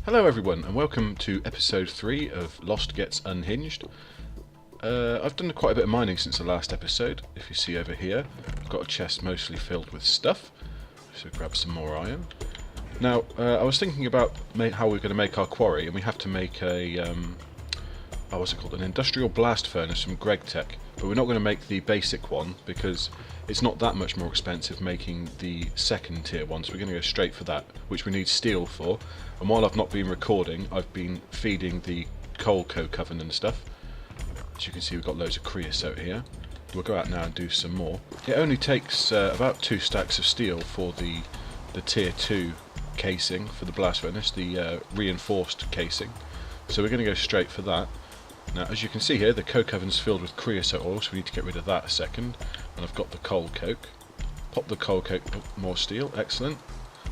Hello everyone and welcome to episode 3 of Lost Gets Unhinged. I've done quite a bit of mining since the last episode. If you see over here, I've got a chest mostly filled with stuff, so grab some more iron. Now, I was thinking about how we're going to make our quarry, and we have to make a, what's it called, an industrial blast furnace from GregTech, but we're not going to make the basic one because it's not that much more expensive making the second tier one, so we're going to go straight for that, which we need steel for. And while I've not been recording, I've been feeding the coal coke oven and stuff. As you can see, we've got loads of creosote here. We'll go out now and do some more. It only takes about 2 stacks of steel for the tier 2 casing for the blast furnace, the reinforced casing. So we're going to go straight for that. Now, as you can see here, the coke oven's filled with creosote oil, so we need to get rid of that a second. And I've got the coal coke. Pop the coal coke, more steel, excellent.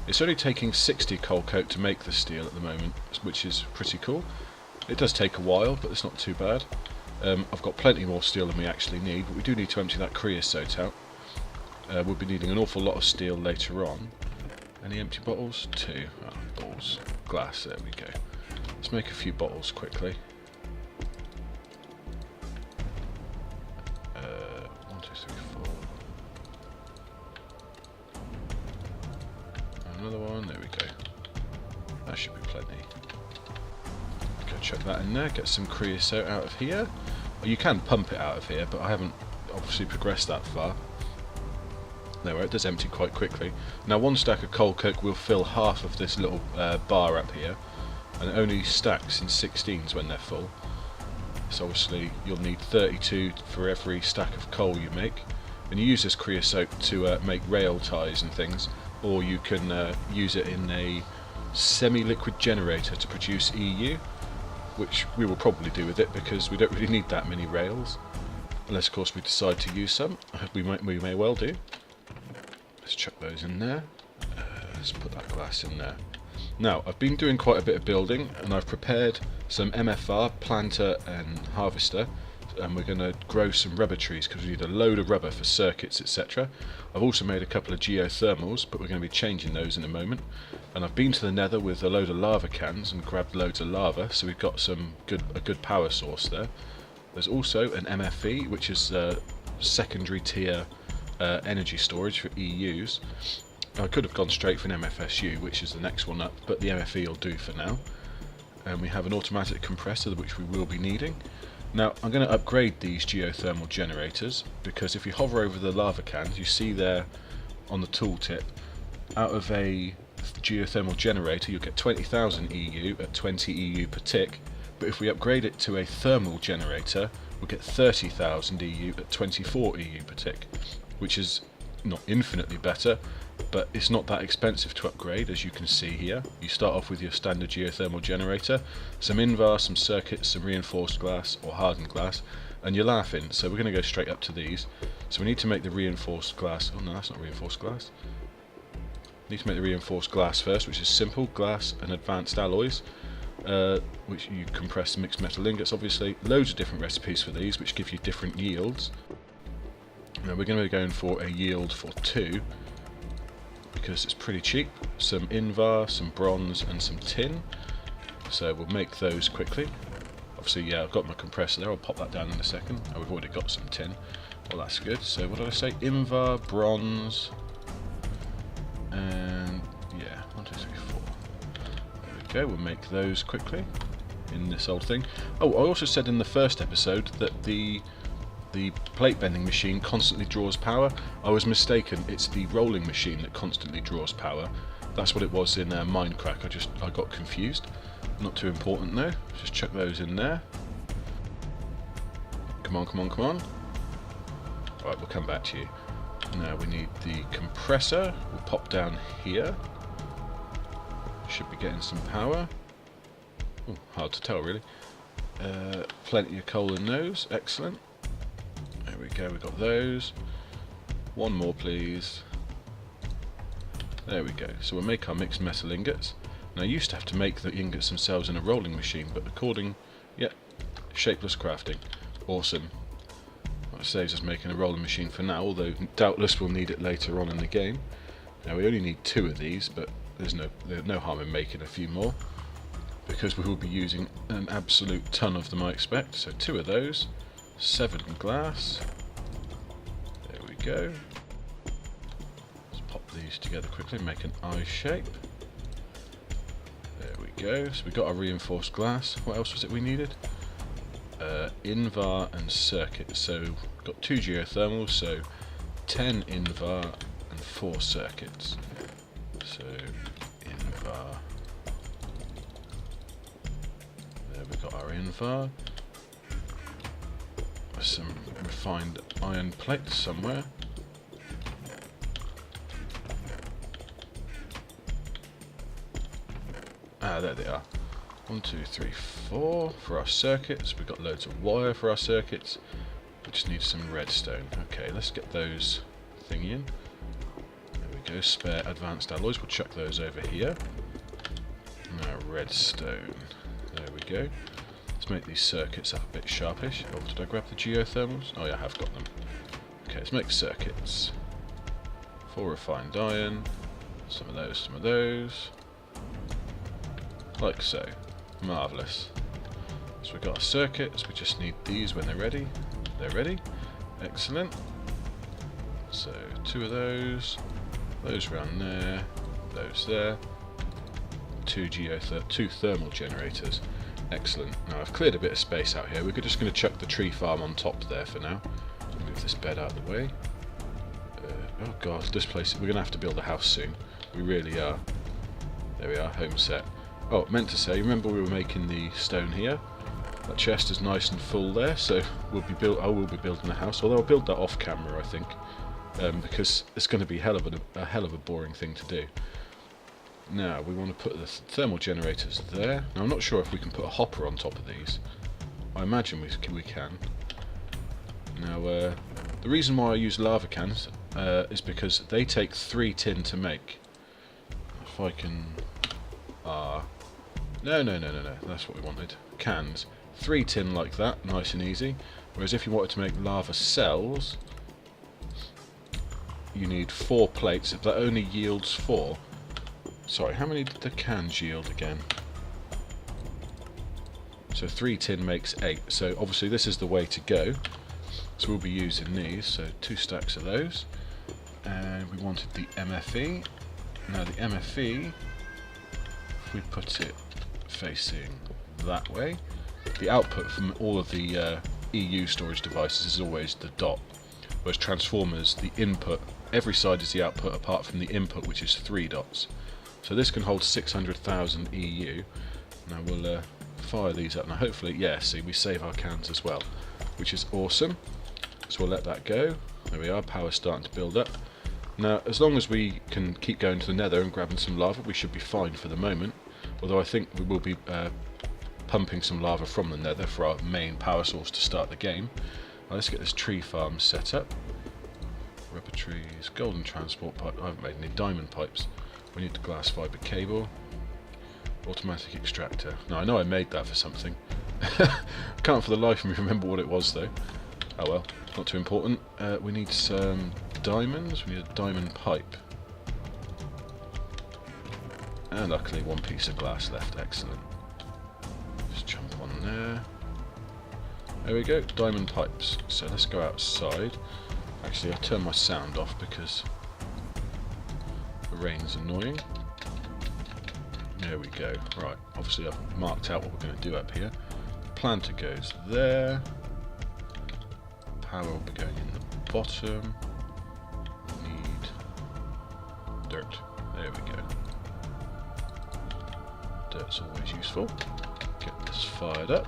It's only taking 60 coal coke to make the steel at the moment, which is pretty cool. It does take a while, but it's not too bad. I've got plenty more steel than we actually need, but we do need to empty that creosote out. We'll be needing an awful lot of steel later on. Any empty bottles? 2. Oh, bottles. Glass, there we go. Let's make a few bottles quickly. 1, 2, 3, 4. Another one, there we go. That should be plenty. Go chuck that in there, get some creosote out of here. Well, you can pump it out of here, but I haven't obviously progressed that far. There, it does empty quite quickly. Now, 1 stack of coal coke will fill half of this little bar up here, and it only stacks in 16s when they're full. So obviously you'll need 32 for every stack of coal you make, and you use this creosote to make rail ties and things, or you can use it in a semi-liquid generator to produce EU, which we will probably do with it because we don't really need that many rails, unless of course we decide to use some. We may well do. Let's chuck those in there. Let's put that glass in there. Now, I've been doing quite a bit of building, and I've prepared some MFR, planter and harvester, and we're going to grow some rubber trees because we need a load of rubber for circuits, etc. I've also made a couple of geothermals, but we're going to be changing those in a moment. And I've been to the nether with a load of lava cans and grabbed loads of lava, so we've got a good power source there. There's also an MFE, which is secondary tier energy storage for EUs. I could have gone straight for an MFSU, which is the next one up, but the MFE will do for now. And we have an automatic compressor, which we will be needing. Now, I'm going to upgrade these geothermal generators, because if you hover over the lava cans, you see there on the tooltip, out of a geothermal generator you'll get 20,000 EU at 20 EU per tick, but if we upgrade it to a thermal generator, we'll get 30,000 EU at 24 EU per tick, which is not infinitely better, but it's not that expensive to upgrade. As you can see here, you start off with your standard geothermal generator, some invar, some circuits, some reinforced glass or hardened glass, and you're laughing. So we're going to go straight up to these. So we need to make the reinforced glass. Oh no, that's not reinforced glass. We need to make the reinforced glass first, which is simple glass and advanced alloys, which you compress mixed metal ingots. Obviously, loads of different recipes for these, which give you different yields. Now we're going to be going for a yield for 2. Because it's pretty cheap. Some invar, some bronze and some tin, so we'll make those quickly. Obviously, yeah, I've got my compressor there, I'll pop that down in a second. Oh, we've already got some tin, well that's good. So what did I say? Invar, bronze, and yeah, 1, 2, 3, 4. There we go, we'll make those quickly in this old thing. Oh, I also said in the first episode that the plate bending machine constantly draws power. I was mistaken, it's the rolling machine that constantly draws power. That's what it was in Minecraft, I got confused. Not too important though, just chuck those in there. Come on, come on, come on. Alright, we'll come back to you. Now we need the compressor, we'll pop down here. Should be getting some power. Ooh, hard to tell really. Plenty of coal in those, excellent. There we go, we got those. One more please. There we go. So we'll make our mixed metal ingots. Now I used to have to make the ingots themselves in a rolling machine, but shapeless crafting. Awesome. That saves us making a rolling machine for now, although doubtless we'll need it later on in the game. Now we only need 2 of these, but there's no harm in making a few more. because we will be using an absolute ton of them, I expect. So 2 of those, 7 glass. There we go. Let's pop these together quickly, make an eye shape. There we go. So we got our reinforced glass. What else was it we needed? Invar and circuit. So we've got 2 geothermals, so 10 invar and 4 circuits. So invar. There we got our invar. Some refined iron plates somewhere. Ah, there they are. 1, 2, 3, 4 for our circuits. We've got loads of wire for our circuits. We just need some redstone. Okay, let's get those thingy in. There we go, spare advanced alloys. We'll chuck those over here. Now redstone. There we go. Let's make these circuits up a bit sharpish. Oh, did I grab the geothermals? Oh yeah, I have got them. Okay, let's make circuits. 4 refined iron. Some of those, some of those. Like so. Marvellous. So we've got our circuits, we just need these when they're ready. They're ready. Excellent. So 2 of those around there, those there. 2 thermal generators. Excellent. Now I've cleared a bit of space out here. We're just going to chuck the tree farm on top there for now. Move this bed out of the way. Oh god, this place, we're going to have to build a house soon. We really are. There we are, home set. Oh, meant to say, remember we were making the stone here? That chest is nice and full there, so I will be building a house. Although I'll build that off camera, I think, because it's going to be a hell of a boring thing to do. Now we want to put the thermal generators there. Now I'm not sure if we can put a hopper on top of these. I imagine we can. Now the reason why I use lava cans is because they take 3 tin to make. If I can, no, that's what we wanted. Cans. 3 tin like that, nice and easy. Whereas if you wanted to make lava cells, you need 4 plates. If that only yields 4. Sorry, how many did the cans yield again? So 3 tin makes 8. So obviously this is the way to go. So we'll be using these. So 2 stacks of those. And we wanted the MFE. Now the MFE, if we put it facing that way, the output from all of the EU storage devices is always the dot. Whereas transformers, the input, every side is the output apart from the input, which is 3 dots. So this can hold 600,000 EU. Now we'll fire these up. Now hopefully, yeah, see, we save our cans as well, which is awesome. So we'll let that go. There we are, power's starting to build up. Now, as long as we can keep going to the nether and grabbing some lava, we should be fine for the moment. Although I think we will be pumping some lava from the nether for our main power source to start the game. Now, let's get this tree farm set up. Rubber trees, golden transport pipe. I haven't made any diamond pipes. We need the glass fibre cable. Automatic extractor. Now I know I made that for something. Can't for the life of me remember what it was though. Oh well, not too important. We need some diamonds. We need a diamond pipe. And luckily 1 piece of glass left. Excellent. Just jump on there. There we go, diamond pipes. So let's go outside. Actually, I'll turn my sound off because the rain's annoying. There we go. Right, obviously I've marked out what we're going to do up here. Planter goes there. Power will be going in the bottom. We need dirt. There we go. Dirt's always useful. Get this fired up.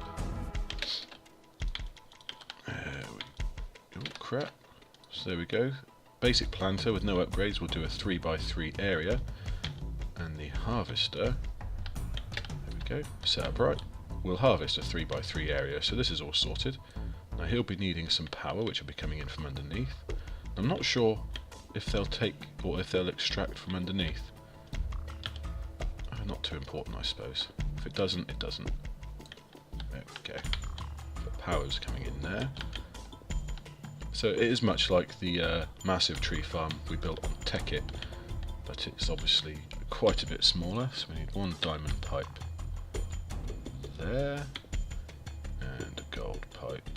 There we go. Oh, crap. So there we go. Basic planter with no upgrades. We'll do a 3x3 area. And the harvester, there we go, set up right, we'll harvest a 3x3 area, so this is all sorted. Now he'll be needing some power, which will be coming in from underneath. I'm not sure if they'll take, or if they'll extract from underneath. Not too important, I suppose. If it doesn't, it doesn't. There we go. But power's coming in there. So it is much like the massive tree farm we built on Tekit, but it's obviously quite a bit smaller, so we need 1 diamond pipe there, and a gold pipe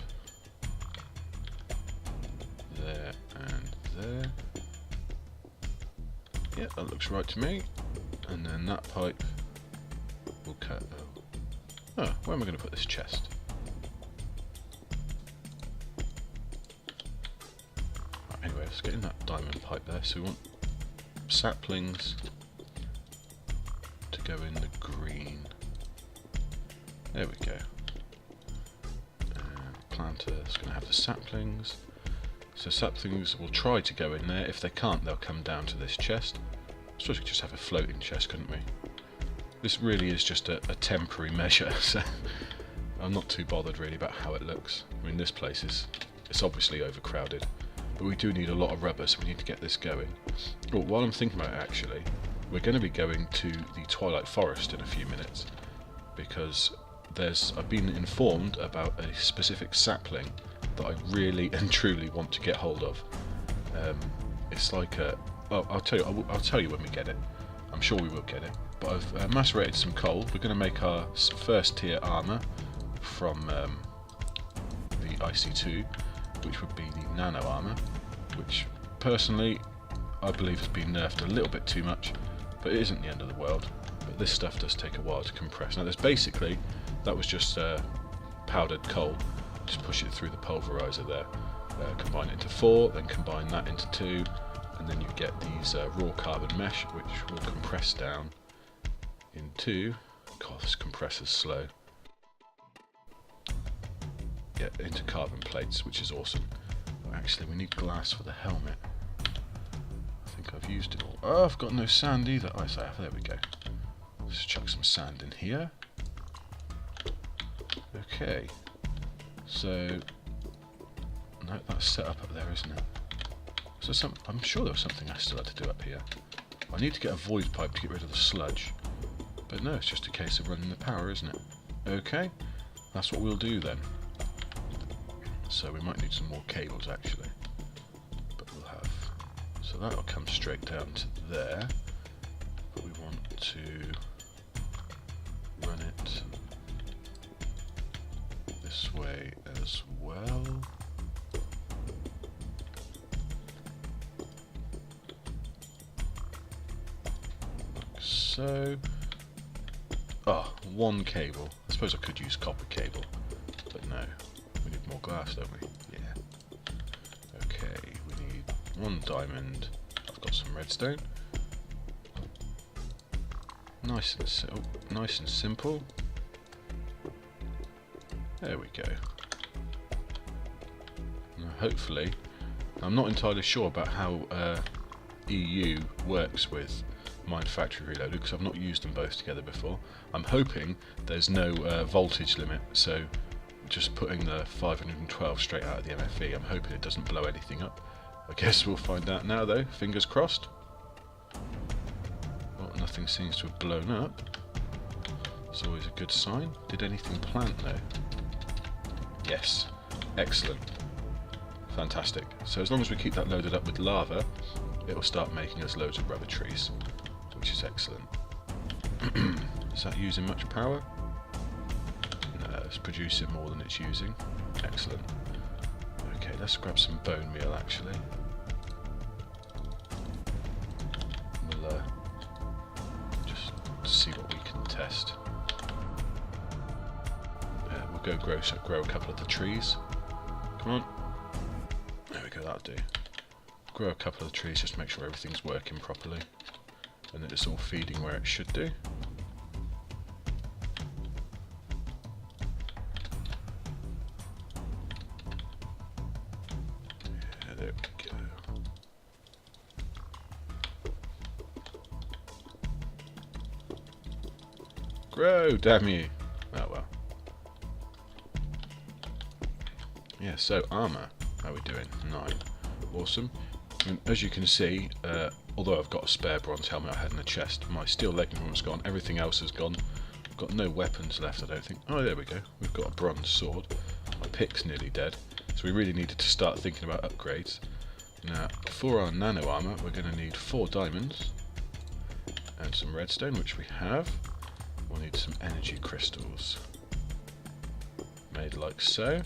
there and there. Yeah, that looks right to me. And then that pipe will cut. Oh, where am I going to put this chest? Right, anyway, let's get in that diamond pipe there. So we want saplings to go in the green. There we go. Planter is going to have the saplings. So saplings will try to go in there. If they can't, they'll come down to this chest. I suppose we could just have a floating chest, couldn't we? This really is just a temporary measure, so I'm not too bothered really about how it looks. I mean, this place it's obviously overcrowded, but we do need a lot of rubber, so we need to get this going. Oh, while I'm thinking about it, actually, we're going to be going to the Twilight Forest in a few minutes, because I've been informed about a specific sapling that I really and truly want to get hold of. It's like a... Well, I'll tell you when we get it. I'm sure we will get it. But I've macerated some coal. We're going to make our first tier armour from the IC2, which would be the Nano armour, which personally I believe has been nerfed a little bit too much, but it isn't the end of the world. But this stuff does take a while to compress. Now, that was just powdered coal. Just push it through the pulverizer there, combine it into 4, then combine that into 2, and then you get these raw carbon mesh, which will compress down into... God, this compressor's slow. Yeah, into carbon plates, which is awesome. But actually, we need glass for the helmet. I think I've used it all. Oh, I've got no sand either. Oh, yes, I have. There we go. Let's chuck some sand in here. Okay. So, no, that's set up there, isn't it? So I'm sure there was something I still had to do up here. I need to get a void pipe to get rid of the sludge. But no, it's just a case of running the power, isn't it? Okay, that's what we'll do then. So we might need some more cables actually. But we'll have... So that'll come straight down to there. But we want to run it this way as well. Like so. Oh, one cable. I suppose I could use copper cable, but no. We need more glass, don't we? Yeah. Okay, we need one diamond. I've got some redstone. Nice and simple. There we go. Now hopefully, I'm not entirely sure about how EU works with Mine Factory Reloaded, because I've not used them both together before. I'm hoping there's no voltage limit, so just putting the 512 straight out of the MFE, I'm hoping it doesn't blow anything up. I guess we'll find out now though, fingers crossed. Well, nothing seems to have blown up. It's always a good sign. Did anything plant though? Yes, excellent. Fantastic. So as long as we keep that loaded up with lava, it will start making us loads of rubber trees, which is excellent. Is that using much power? No, it's producing more than it's using. Excellent. Okay, let's grab some bone meal actually. We'll just see what we can test. We'll go grow a couple of the trees. Come on. There we go, that'll do. Grow a couple of the trees just to make sure everything's working properly and that it's all feeding where it should do. Yeah, there we go. Grow, damn you! Oh well. Yeah, so armour. How are we doing? 9. Awesome. And as you can see, although I've got a spare bronze helmet I had in the chest, my steel legging one's gone, everything else has gone. I've got no weapons left, I don't think. Oh, there we go. We've got a bronze sword. My pick's nearly dead. So we really needed to start thinking about upgrades. Now, for our nano armour, we're going to need 4 diamonds and some redstone, which we have. We'll need some energy crystals. made like so.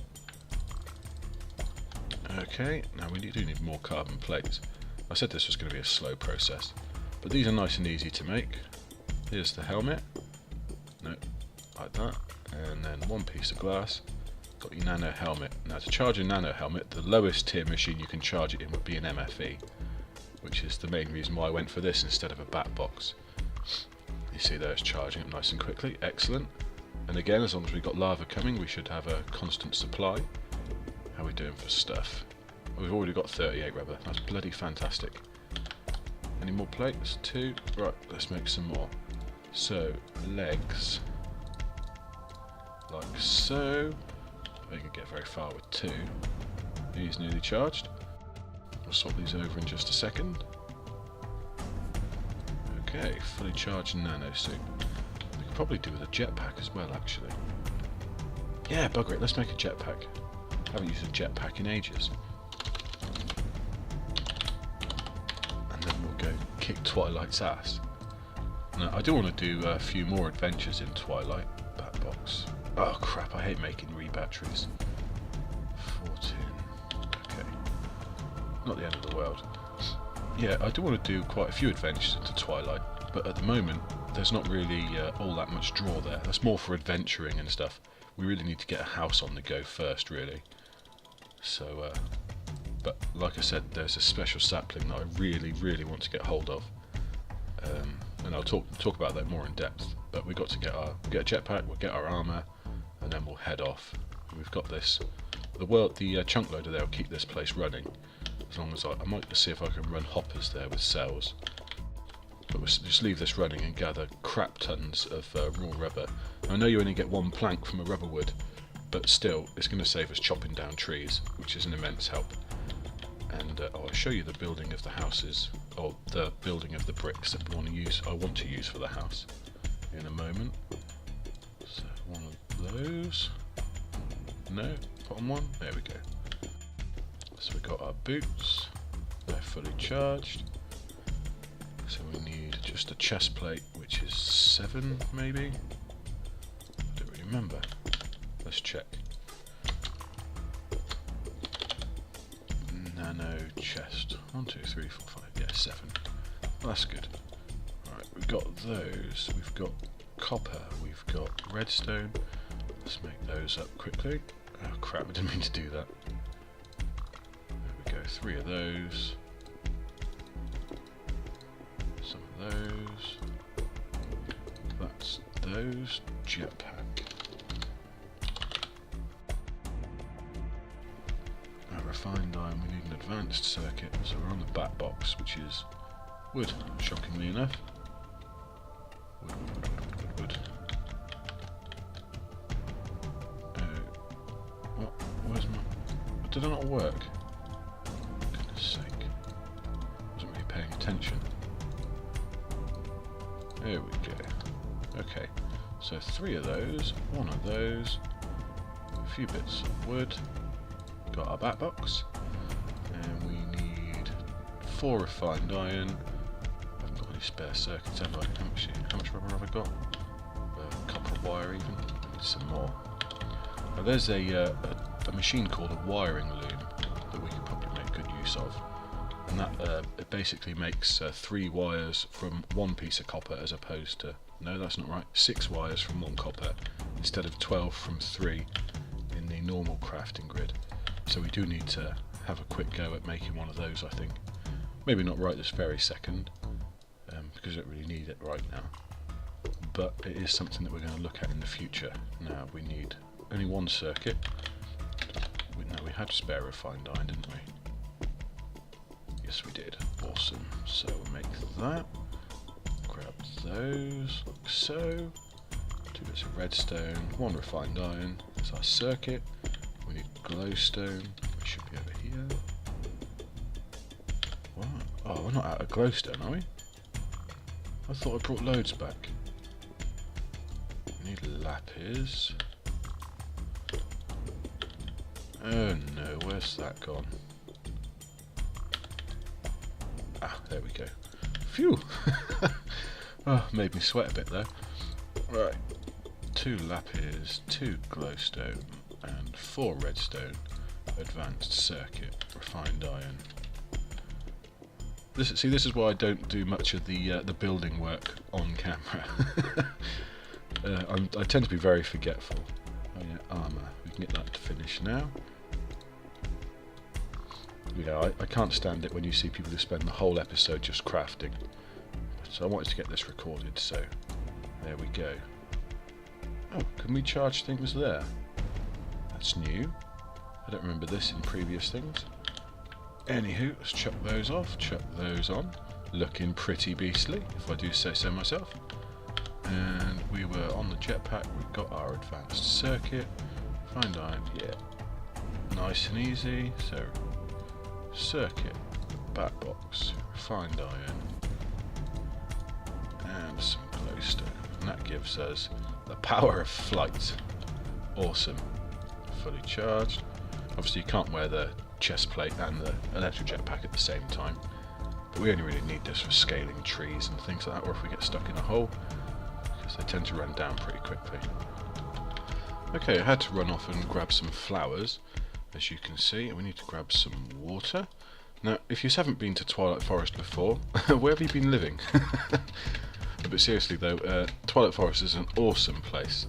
Okay, now we do need more carbon plates. I said this was going to be a slow process, but these are nice and easy to make. Here's the helmet. No, like that. And then one piece of glass. Got your Nano helmet. Now to charge a Nano helmet, the lowest tier machine you can charge it in would be an MFE, which is the main reason why I went for this instead of a bat box. You see there it's charging up nice and quickly. Excellent. And again, as long as we've got lava coming, we should have a constant supply. How are we doing for stuff? Oh, we've already got 38 rubber. That's bloody fantastic. Any more plates? 2. Right, let's make some more. So, legs. Like so. I don't think I get very far with 2. He's nearly charged. We'll swap these over in just a second. Okay, fully charged nano suit. We could probably do with a jetpack as well, actually. Yeah, bugger it, let's make a jetpack. I haven't used a jetpack in ages. And then we'll go kick Twilight's ass. Now, I do want to do a few more adventures in Twilight. Bat box. Oh crap, I hate making re-batteries. 14. Okay. Not the end of the world. Yeah, I do want to do quite a few adventures into Twilight, but at the moment, there's not really all that much draw there. That's more for adventuring and stuff. We really need to get a house on the go first, really. So, but like I said, there's a special sapling that I really, really want to get hold of. And I'll talk about that more in depth. But we've got to get a jetpack, we'll get our armour, and then we'll head off. We've got this. The chunk loader there will keep this place running. As long as I might see if I can run hoppers there with cells. But we'll just leave this running and gather crap tons of raw rubber. Now, I know you only get 1 plank from a rubber wood, but still, it's going to save us chopping down trees, which is an immense help. And I'll show you the building of the houses, or the building of the bricks that I want to use for the house in a moment. So one of those. No, bottom one. There we go. So we've got our boots, they're fully charged. So we need just a chest plate, which is 7 maybe? I don't really remember. Let's check. Nano chest. 1, 2, 3, 4, 5. Yeah, 7. Well, that's good. Right, we've got those. We've got copper. We've got redstone. Let's make those up quickly. Oh crap, I didn't mean to do that. 3 of those, some of those, that's those, jetpack. Now refined iron, we need an advanced circuit, so we're on the bat box, which is wood, shockingly enough. Wood. What? Where's my... Did it not work? Attention. There we go. Okay, so 3 of those, 1 of those, a few bits of wood, got our bat box, and we need 4 refined iron. I haven't got any spare circuits, have I? How much rubber have I got? Copper wire even. I need some more. Now there's a machine called a wiring loom that we could probably make good use of. And that it basically makes 3 wires from 1 piece of copper as opposed to, no that's not right, 6 wires from 1 copper instead of 12 from 3 in the normal crafting grid. So we do need to have a quick go at making one of those, I think. Maybe not right this very second, because we don't really need it right now. But it is something that we're going to look at in the future. Now we need only 1 circuit. No, we had spare refined iron, didn't we? Yes we did. Awesome. So we'll make that. Grab those, like so. 2 bits of redstone, 1 refined iron. That's our circuit. We need glowstone, which should be over here. What? Oh, we're not out of glowstone, are we? I thought I brought loads back. We need lapis. Oh no, where's that gone? Ah, there we go. Phew! Oh, made me sweat a bit there. Right. 2 lapis, 2 glowstone, and 4 redstone, advanced circuit, refined iron. This is why I don't do much of the building work on camera. I tend to be very forgetful. Oh yeah, armour. We can get that to finish now. Yeah, I can't stand it when you see people who spend the whole episode just crafting. So I wanted to get this recorded, so there we go. Oh, can we charge things there? That's new. I don't remember this in previous things. Anywho, let's chuck those off, chuck those on. Looking pretty beastly, if I do say so myself. And we were on the jetpack, we've got our advanced circuit. Find iron, yeah. Nice and easy. So, circuit, back box, refined iron, and some glowstone. And that gives us the power of flight. Awesome. Fully charged. Obviously you can't wear the chest plate and the electric jetpack at the same time, but we only really need this for scaling trees and things like that, or if we get stuck in a hole, because they tend to run down pretty quickly. Okay, I had to run off and grab some flowers, as you can see, and we need to grab some water. Now, if you haven't been to Twilight Forest before, where have you been living? But seriously though, Twilight Forest is an awesome place.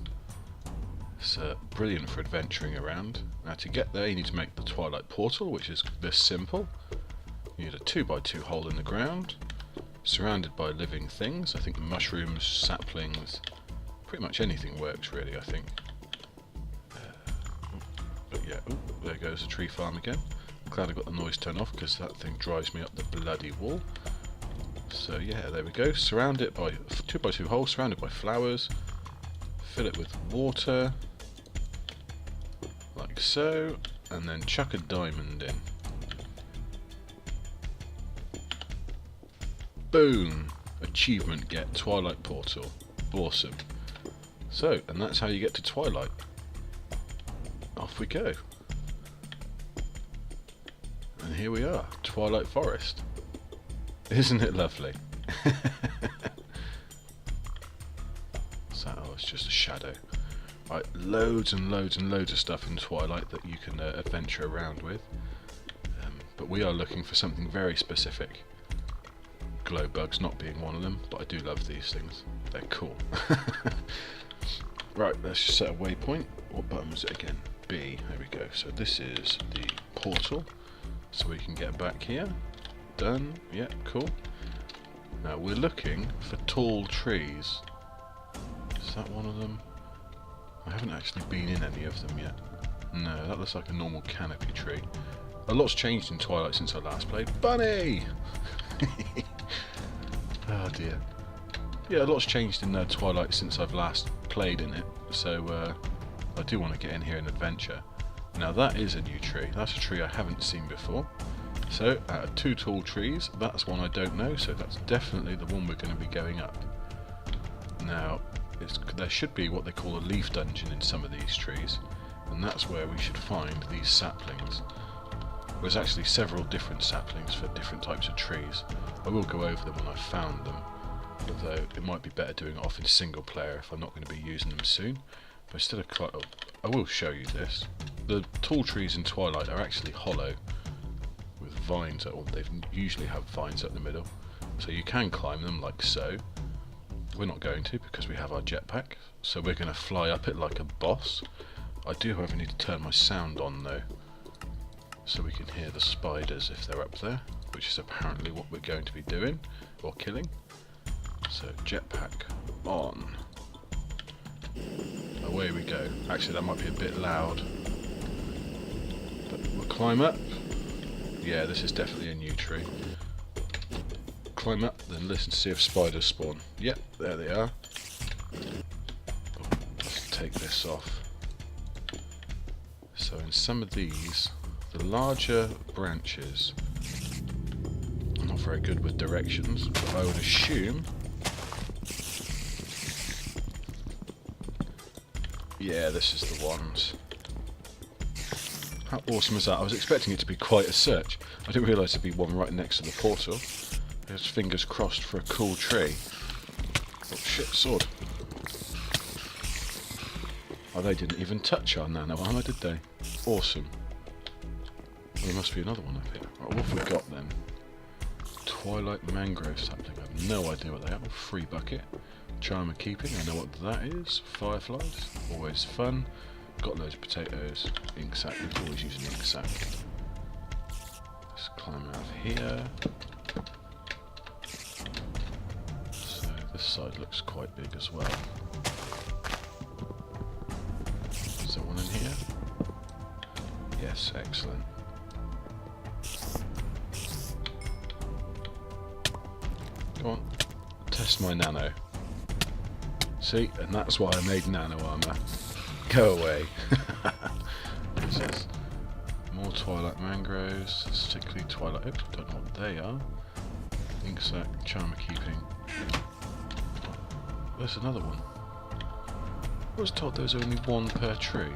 It's brilliant for adventuring around. Now to get there you need to make the Twilight Portal, which is this simple. You need a 2x2 hole in the ground, surrounded by living things. I think mushrooms, saplings, pretty much anything works really, I think. But yeah, there goes the tree farm again. Glad I got the noise turned off because that thing drives me up the bloody wall. So yeah, there we go. Surround it by 2x2 hole, surrounded by flowers. Fill it with water, like so, and then chuck a diamond in. Boom! Achievement get, Twilight Portal. Awesome. So, and that's how you get to Twilight. Off we go. And here we are, Twilight Forest. Isn't it lovely? So, oh, it's just a shadow. Right, loads and loads and loads of stuff in Twilight that you can adventure around with. But we are looking for something very specific. Glow bugs not being one of them, but I do love these things. They're cool. Right, let's just set a waypoint. What button was it again? B. There we go. So this is the portal. So we can get back here. Done. Yeah, cool. Now we're looking for tall trees. Is that one of them? I haven't actually been in any of them yet. No, that looks like a normal canopy tree. A lot's changed in Twilight since I last played. Bunny! Oh dear. Yeah, a lot's changed in Twilight since I've last played in it, so I do want to get in here and adventure. Now that is a new tree. That's a tree I haven't seen before. So, out of 2 tall trees, that's one I don't know, so that's definitely the one we're going to be going up. Now, there should be what they call a leaf dungeon in some of these trees, and that's where we should find these saplings. There's actually several different saplings for different types of trees. I will go over them when I've found them, although it might be better doing it off in single player if I'm not going to be using them soon. But instead of I will show you this. The tall trees in Twilight are actually hollow, with vines, or they usually have vines up the middle, so you can climb them like so. We're not going to because we have our jetpack, so we're going to fly up it like a boss. I do however need to turn my sound on though, so we can hear the spiders if they're up there, which is apparently what we're going to be doing, or killing. So jetpack on. Away we go. Actually that might be a bit loud, but we'll climb up. Yeah, this is definitely a new tree. Climb up, then listen to see if spiders spawn. Yep, there they are. Oh, let's take this off. So in some of these, the larger branches, I'm not very good with directions, but I would assume, yeah, this is the ones. How awesome is that? I was expecting it to be quite a search. I didn't realise there'd be one right next to the portal. There's fingers crossed for a cool tree. Oh shit, sword. Oh, they didn't even touch our nano armour, did they? Awesome. Well, there must be another one up here. Right, what have we got then? Twilight mangrove sapling. I have no idea what they are. Free bucket. Charm and keeping. I know what that is. Fireflies. Always fun. Got loads of potatoes. Ink sac. We can always use an ink sac. Let's climb out of here. So this side looks quite big as well. Is there one in here? Yes, excellent. Go on, test my nano. See, and that's why I made nano armour. Go away. What's this? More Twilight mangroves, particularly Twilight. Oops, don't know what they are. Ink sac, charmer keeping. There's another one. I was told there was only one per tree.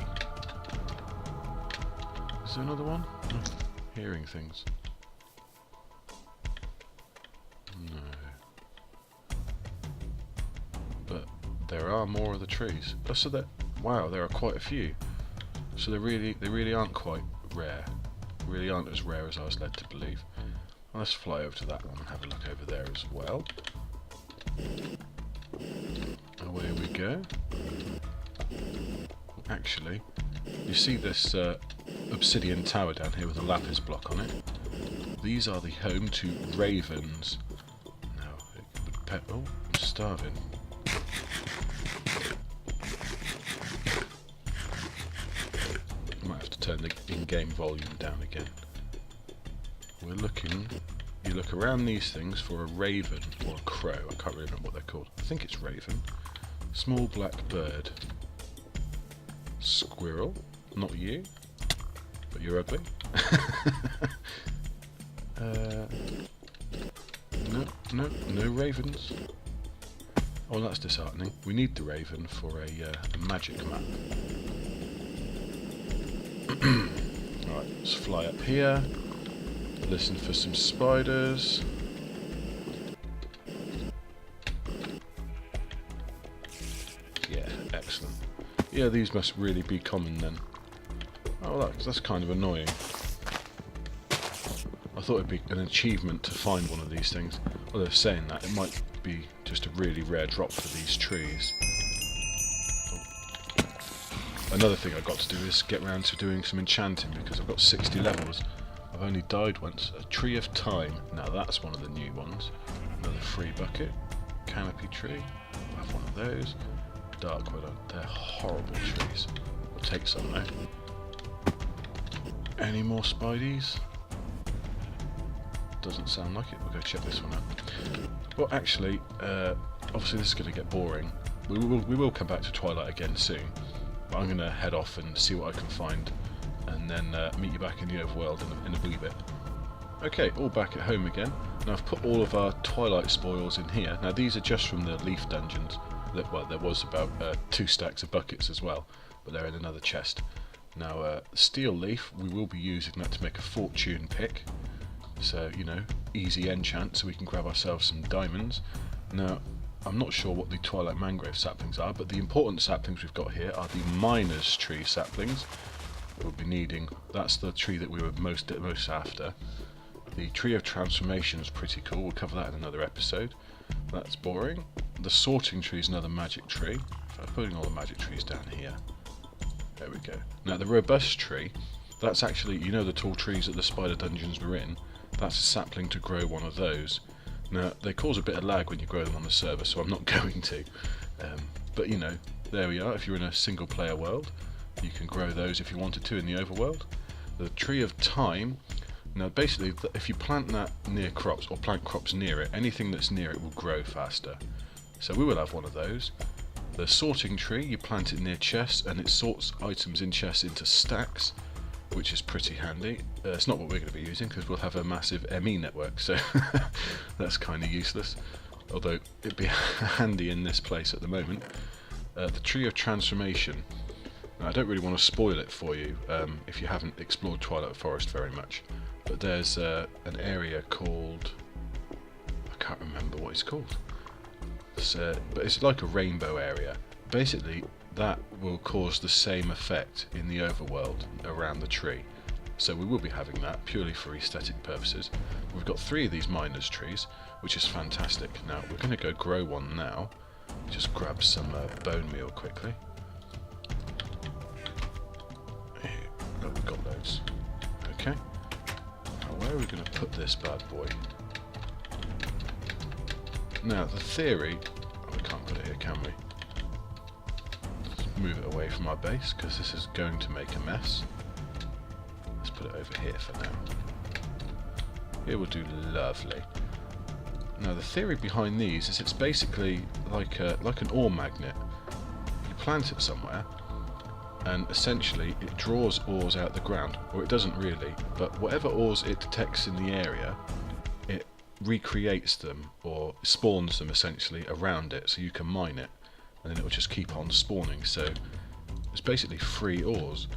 Is there another one? I'm hearing things. No. But there are more of the trees. Oh, so that, wow, there are quite a few. So they really aren't quite rare. Really aren't as rare as I was led to believe. Well, let's fly over to that one and have a look over there as well. Away we go. Actually, you see this obsidian tower down here with a lapis block on it? These are the home to ravens. Now, oh, I'm starving. Might have to turn the in-game volume down again. We're looking. You look around these things for a raven or a crow. I can't really remember what they're called. I think it's raven. Small black bird. Squirrel. Not you, but you're ugly. No ravens. Oh, that's disheartening. We need the raven for a magic map. Alright, let's fly up here. Listen for some spiders. Yeah, excellent. Yeah, these must really be common then. Oh, that's kind of annoying. I thought it'd be an achievement to find one of these things. Well, they're saying that. It might be just a really rare drop for these trees. Oh. Another thing I've got to do is get round to doing some enchanting because I've got 60 levels. I've only died once. A tree of time. Now that's one of the new ones. Another free bucket. Canopy tree. I'll have one of those. Dark widow. They're horrible trees. We'll take some though. Any more spideys? Doesn't sound like it. We'll go check this one out. Well, actually, obviously this is going to get boring. We will come back to Twilight again soon. But I'm going to head off and see what I can find, and then meet you back in the overworld in a wee bit. Okay, all back at home again. Now I've put all of our Twilight spoils in here. Now these are just from the leaf dungeons. Well, there was about 2 stacks of buckets as well, but they're in another chest. Now, steel leaf, we will be using that to make a fortune pick. So, you know, easy enchant, so we can grab ourselves some diamonds. Now, I'm not sure what the Twilight mangrove saplings are, but the important saplings we've got here are the miner's tree saplings. We'll be needing. That's the tree that we were most after. The tree of transformation is pretty cool. We'll cover that in another episode. That's boring. The sorting tree is another magic tree. I'm putting all the magic trees down here. There we go. Now the robust tree, that's actually, you know, the tall trees that the spider dungeons were in. That's a sapling to grow one of those. Now they cause a bit of lag when you grow them on the server, so I'm not going to. But you know, there we are. If you're in a single player world, you can grow those if you wanted to in the overworld. The tree of time. Now basically, if you plant that near crops, or plant crops near it, anything that's near it will grow faster. So we will have one of those. The sorting tree, you plant it near chests, and it sorts items in chests into stacks, which is pretty handy. It's not what we're going to be using, because we'll have a massive ME network, so that's kind of useless. Although it'd be handy in this place at the moment. The tree of transformation. Now, I don't really want to spoil it for you if you haven't explored Twilight Forest very much. But there's an area called, I can't remember what it's called. But it's like a rainbow area. Basically, that will cause the same effect in the overworld around the tree. So we will be having that purely for aesthetic purposes. We've got 3 of these miners trees, which is fantastic. Now we're going to go grow one now. Just grab some bone meal quickly. Oh, we've got loads. Okay. Now where are we going to put this bad boy? Now the theory... Oh, we can't put it here, can we? Let's move it away from our base, because this is going to make a mess. Let's put it over here for now. It will do lovely. Now the theory behind these is it's basically like an ore magnet. You plant it somewhere, and essentially it draws ores out the ground, or it doesn't really, but whatever ores it detects in the area, it recreates them or spawns them essentially around it, so you can mine it, and then it will just keep on spawning. So it's basically free ores.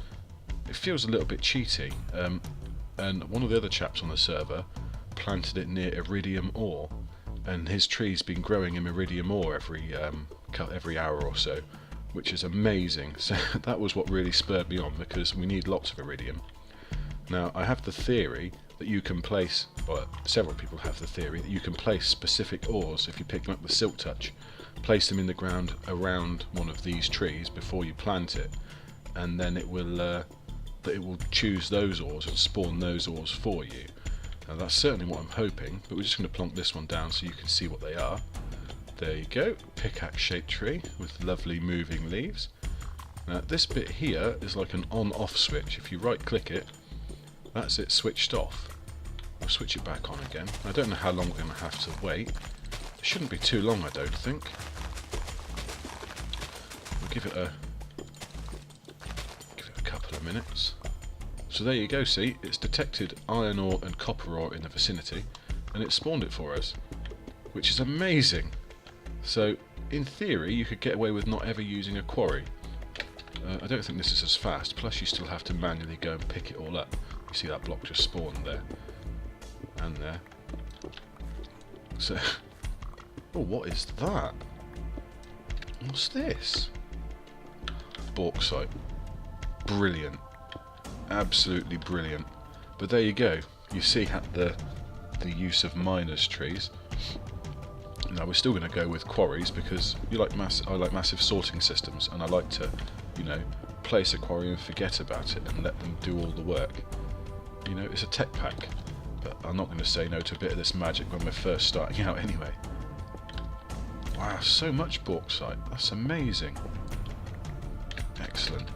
It feels a little bit cheaty, and one of the other chaps on the server planted it near iridium ore, and his tree's been growing in iridium ore every hour or so, which is amazing. So that was what really spurred me on, because we need lots of iridium. Now I have the theory that you can place, or several people have the theory that you can place specific ores if you pick them up with silk touch, place them in the ground around one of these trees before you plant it, and then it will choose those ores and spawn those ores for you. Now that's certainly what I'm hoping, but we're just going to plonk this one down so you can see what they are. There you go, pickaxe shaped tree with lovely moving leaves. Now this bit here is like an on-off switch. If you right click it, that's it switched off. We'll switch it back on again. I don't know how long we're going to have to wait. It shouldn't be too long, I don't think. We'll give it a couple of minutes. So there you go, see, it's detected iron ore and copper ore in the vicinity, and it spawned it for us, which is amazing. So in theory you could get away with not ever using a quarry. I don't think this is as fast, plus you still have to manually go and pick it all up. You see that block just spawned there, and there. So, oh, what is that? What's this? Bauxite. Brilliant. Absolutely brilliant. But there you go. You see the use of miners trees. Now we're still going to go with quarries, because I like massive sorting systems, and I like to, you know, place a quarry and forget about it and let them do all the work. You know, it's a tech pack, but I'm not going to say no to a bit of this magic when we're first starting out anyway. Wow, so much bauxite. That's amazing. Excellent.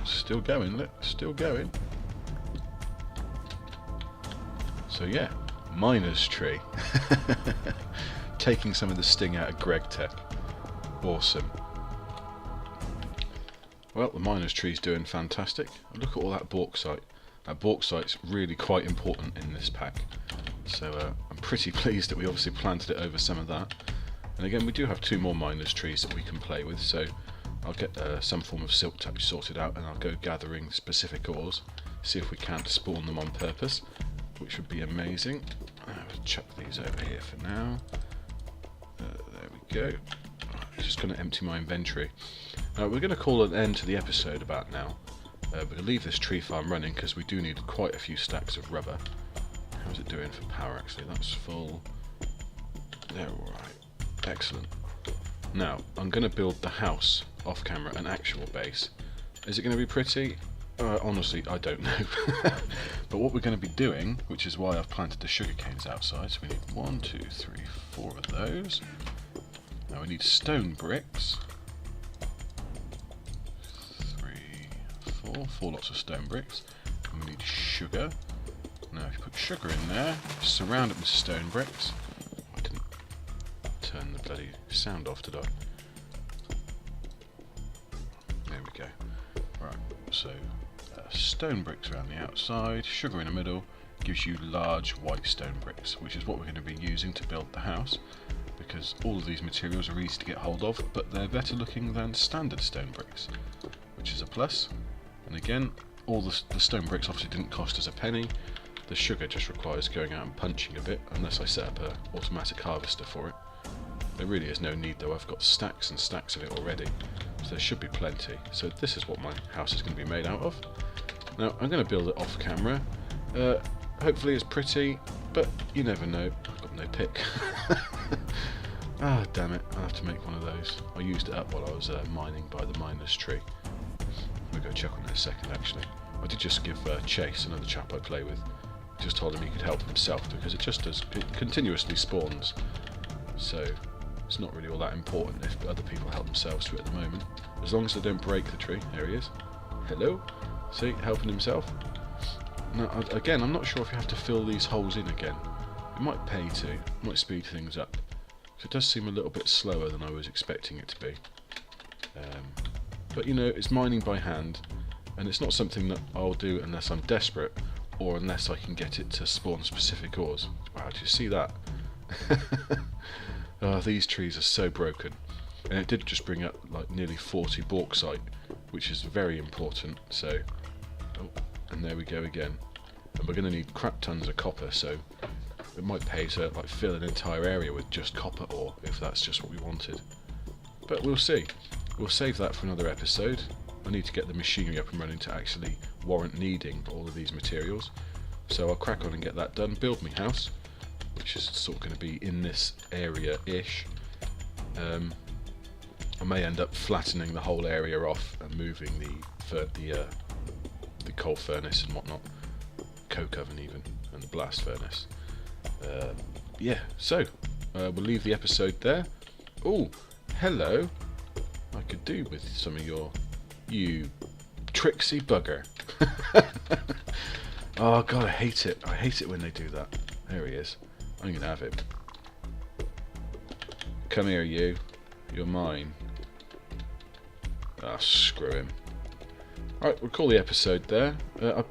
Still going, look, still going. So yeah, miner's tree. Taking some of the sting out of Greg Tech. Awesome. Well, the miner's tree's doing fantastic. Look at all that bauxite. That bauxite's really quite important in this pack. So I'm pretty pleased that we obviously planted it over some of that. And again, we do have 2 more miner's trees that we can play with, so I'll get some form of silk touch sorted out, and I'll go gathering specific ores, see if we can't spawn them on purpose, which would be amazing. I'll chuck these over here for now. There we go. I'm just going to empty my inventory. We're going to call an end to the episode about now. We're going to leave this tree farm running because we do need quite a few stacks of rubber. How's it doing for power actually? That's full. There, alright. Excellent. Now, I'm going to build the house off camera, an actual base. Is it going to be pretty? Honestly, I don't know. But what we're going to be doing, which is why I've planted the sugar canes outside, so we need 1, 2, 3, 4 of those. Now we need stone bricks. 3, 4, 4 lots of stone bricks. And we need sugar. Now if you put sugar in there, surround it with stone bricks. I didn't turn the bloody sound off, did I? There we go. Right, so stone bricks around the outside, sugar in the middle, gives you large white stone bricks, which is what we're going to be using to build the house, because all of these materials are easy to get hold of, but they're better looking than standard stone bricks, which is a plus. And again, all the stone bricks obviously didn't cost us a penny. The sugar just requires going out and punching a bit, unless I set up an automatic harvester for it. There really is no need though, I've got stacks and stacks of it already, so there should be plenty. So this is what my house is going to be made out of. Now I'm going to build it off camera. Hopefully it's pretty, but you never know. I've got no pick. Ah, damn it, I'll have to make one of those. I used it up while I was mining by the miner's tree. We'll go check on that in a second actually. I did just give Chase, another chap I play with, just told him he could help himself because it just does, it continuously spawns. So it's not really all that important if other people help themselves to it at the moment. As long as they don't break the tree. There he is. Hello. See, helping himself. Now, again, I'm not sure if you have to fill these holes in again. It might pay to. It might speed things up. So it does seem a little bit slower than I was expecting it to be. But you know, it's mining by hand, and it's not something that I'll do unless I'm desperate, or unless I can get it to spawn specific ores. Wow, do you see that? Oh, these trees are so broken. And it did just bring up like nearly 40 bauxite, which is very important. So, oh, and there we go again. And we're going to need crap tons of copper, so it might pay to like fill an entire area with just copper ore, if that's just what we wanted. But we'll see. We'll save that for another episode. I need to get the machinery up and running to actually warrant needing all of these materials. So I'll crack on and get that done, build my house, which is sort of going to be in this area-ish. I may end up flattening the whole area off and moving the coal furnace and whatnot, coke oven even, and the blast furnace. Yeah, so we'll leave the episode there. Oh, hello. I could do with some of you tricksy bugger. Oh god, I hate it. I hate it when they do that. There he is. I'm gonna have him. Come here, you. You're mine. Ah, screw him. Alright, we'll call the episode there. I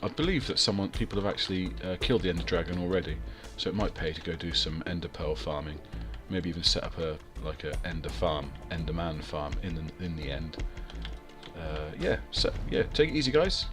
believe that people have actually killed the Ender Dragon already, so it might pay to go do some Ender Pearl farming. Maybe even set up a Ender farm, Enderman farm in the end. Yeah, so yeah, take it easy, guys.